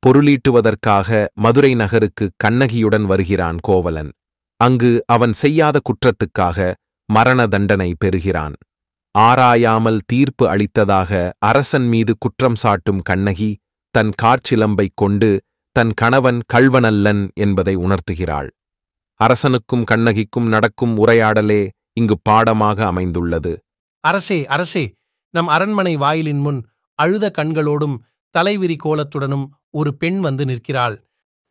பொருளீட்டுவதற்காக மதுரை நகருக்கு கண்ணகியுடன் வருகிறான் கோவலன். அங்கு அவன் செய்யாத குற்றத்துக்காக மரண தண்டனை பெறுகிறான். ஆராயாமல் தீர்ப்பு அளித்ததாக அரசன் மீது குற்றம் சாட்டும் கண்ணகி தன் காற்சிலம்பைக் கொண்டு தன் கணவன் கள்வனல்லன் என்பதை உணர்த்துகிறாள். அரசனுக்கும் கண்ணகிக்கும் நடக்கும் உரையாடலே இங்கு பாடமாக அமைந்துள்ளது. அரசே, அரசே, நம் அரண்மனை வாயிலின் முன் அழுத கண்களோடும் தலைவிரி கோலத்துடனும் ஒரு பெண் வந்து நிற்கிறாள்.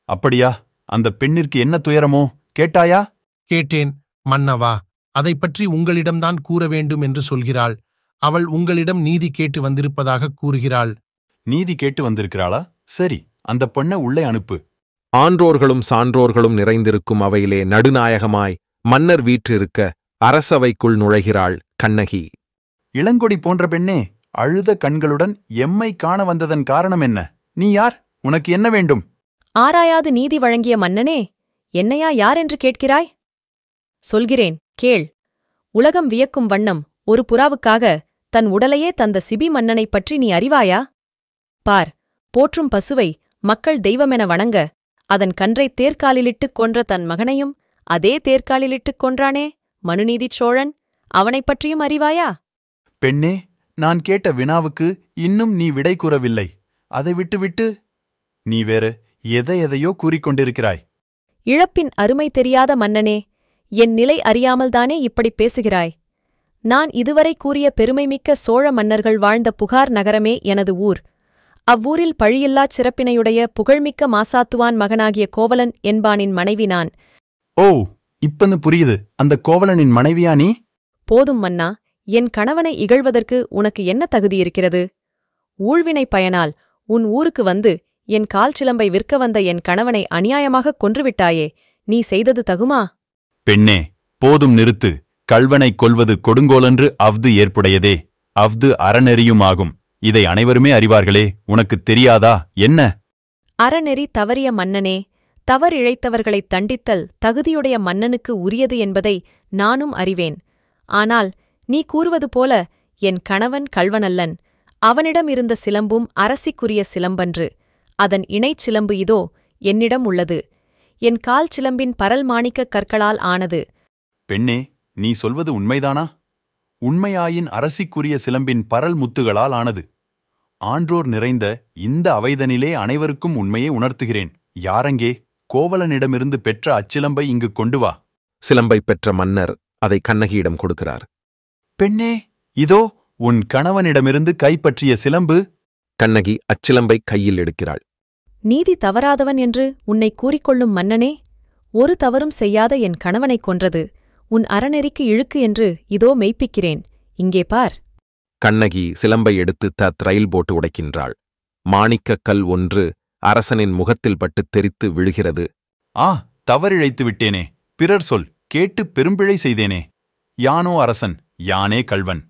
அப்படியா? அந்த பெண்ணிற்கு என்ன துயரமோ கேட்டாயா? கேட்டேன் மன்னவா. அதைப் பற்றி உங்களிடம்தான் கூற வேண்டும் என்று சொல்கிறாள். அவள் உங்களிடம் நீதி கேட்டு வந்திருப்பதாக கூறுகிறாள். நீதி கேட்டு வந்திருக்கிறாளா? சரி, அந்த பெண்ணை உள்ளே அனுப்பு. ஆன்றோர்களும் சான்றோர்களும் நிறைந்திருக்கும் அவையிலே நடுநாயகமாய் மன்னர் வீற்றிருக்க அரசவைக்குள் நுழைகிறாள் கண்ணகி. இளங்கொடி போன்ற பெண்ணே, அழுத கண்களுடன் எம்மை காண வந்ததன் காரணம் என்ன? நீ யார்? உனக்கு என்ன வேண்டும்? ஆராயாது நீதி வழங்கிய மன்னனே, என்னையா யார் என்று கேட்கிறாய்? சொல்கிறேன், கேள். உலகம் வியக்கும் வண்ணம் ஒரு புறாவுக்காக தன் உடலையே தந்த சிபி மன்னனைப் பற்றி நீ அறிவாயா? பார், போற்றும் பசுவை மக்கள் தெய்வமென வணங்க அதன் கன்றைத் தேர்காலிலிட்டுக் கொன்ற தன் மகனையும் அதே தேர்காலிலிட்டுக் கொன்றானே மனுநீதிச் சோழன், அவனைப் பற்றியும் அறிவாயா? பெண்ணே, நான் கேட்ட வினாவுக்கு இன்னும் நீ விடை கூறவில்லை. அதை விட்டுவிட்டு நீ வேறு எதையோ கூறிக்கொண்டிருக்கிறாய். இழப்பின் அருமை தெரியாத மன்னனே, என் நிலை அறியாமல்தானே இப்படிப் பேசுகிறாய்? நான் இதுவரை கூறிய பெருமைமிக்க சோழ மன்னர்கள் வாழ்ந்த புகார் நகரமே எனது ஊர். அவ்வூரில் பழியில்லாச் சிறப்பினையுடைய புகழ்மிக்க மாசாத்துவான் மகனாகிய கோவலன் என்பானின் மனைவி நான். ஓ, இப்பன்னு புரியுது. அந்த கோவலனின் மனைவியா நீ? போதும் மன்னா, என் கணவனை இகழ்வதற்கு உனக்கு என்ன தகுதியிருக்கிறது? ஊழ்வினை பயனால் உன் ஊருக்கு வந்து என் கால் சிலம்பை விற்க வந்த என் கணவனை அநியாயமாகக் கொன்றுவிட்டாயே, நீ செய்தது தகுமா? பெண்ணே, போதும் நிறுத்து. கள்வனைக் கொல்வது கொடுங்கோலென்று அஃது ஏற்புடையதே. அஃது அறநெறியுமாகும். இதை அனைவருமே அறிவார்களே, உனக்குத் தெரியாதா என்ன? அறநெறி தவறிய மன்னனே, தவறிழைத்தவர்களைத் தண்டித்தல் தகுதியுடைய மன்னனுக்கு உரியது என்பதை நானும் அறிவேன். ஆனால் நீ கூறுவது போல என் கணவன் கள்வனல்லன். அவனிடம் இருந்த சிலம்பும் அரசிக்குரிய சிலம்பன்று. அதன் இணைச் சிலம்பு இதோ என்னிடம் உள்ளது. என் கால் சிலம்பின் பரல் மாணிக்கக் கற்களால் ஆனது. பெண்ணே, நீ சொல்வது உண்மைதானா? உண்மையாயின் அரசிக்குரிய சிலம்பின் பரல் முத்துகளால் ஆனது. ஆன்றோர் நிறைந்த இந்த அவைதனிலே அனைவருக்கும் உண்மையை உணர்த்துகிறேன். யாரங்கே கோவலனிடமிருந்து பெற்ற அச்சிலம்பை இங்கு கொண்டு வா. சிலம்பை பெற்ற மன்னர் அதை கண்ணகியிடம் கொடுக்கிறார். பெண்ணே, இதோ உன் கணவனிடமிருந்து கைப்பற்றிய சிலம்பு. கண்ணகி அச்சிலம்பை கையில் எடுக்கிறாள். நீதி தவறாதவன் என்று உன்னை கூறிக்கொள்ளும் மன்னனே, ஒரு தவறும் செய்யாத என் கணவனைக் கொன்றது உன் அறநெறிக்கு இழுக்கு என்று இதோ மெய்ப்பிக்கிறேன். இங்கே பார். கண்ணகி சிலம்பை எடுத்து ரயில் போட்டு உடைக்கின்றாள். மாணிக்கக் கல் ஒன்று அரசனின் முகத்தில் பட்டுத் தெரித்து விழுகிறது. ஆ, தவறிழைத்து விட்டேனே. பிறர் சொல் கேட்டு பெரும்பிழை செய்தேனே. யானோ அரசன், யானே கள்வன்.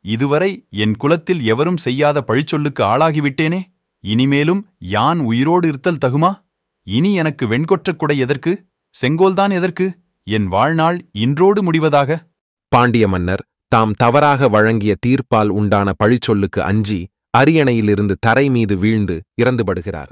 இதுவரை என் குலத்தில் எவரும் செய்யாத பழிச்சொல்லுக்கு ஆளாகிவிட்டேனே. இனிமேலும் யான் உயிரோடு இருத்தல் தகுமா? இனி எனக்கு வெண்கொற்றக் குடை எதற்கு? செங்கோல்தான் எதற்கு? என் வாழ்நாள் இன்றோடு முடிவதாக? பாண்டிய மன்னர் தாம் தவறாக வழங்கிய தீர்ப்பால் உண்டான பழிச்சொல்லுக்கு அஞ்சி அரியணையிலிருந்து தரை மீது வீழ்ந்து இறந்துபடுகிறார்.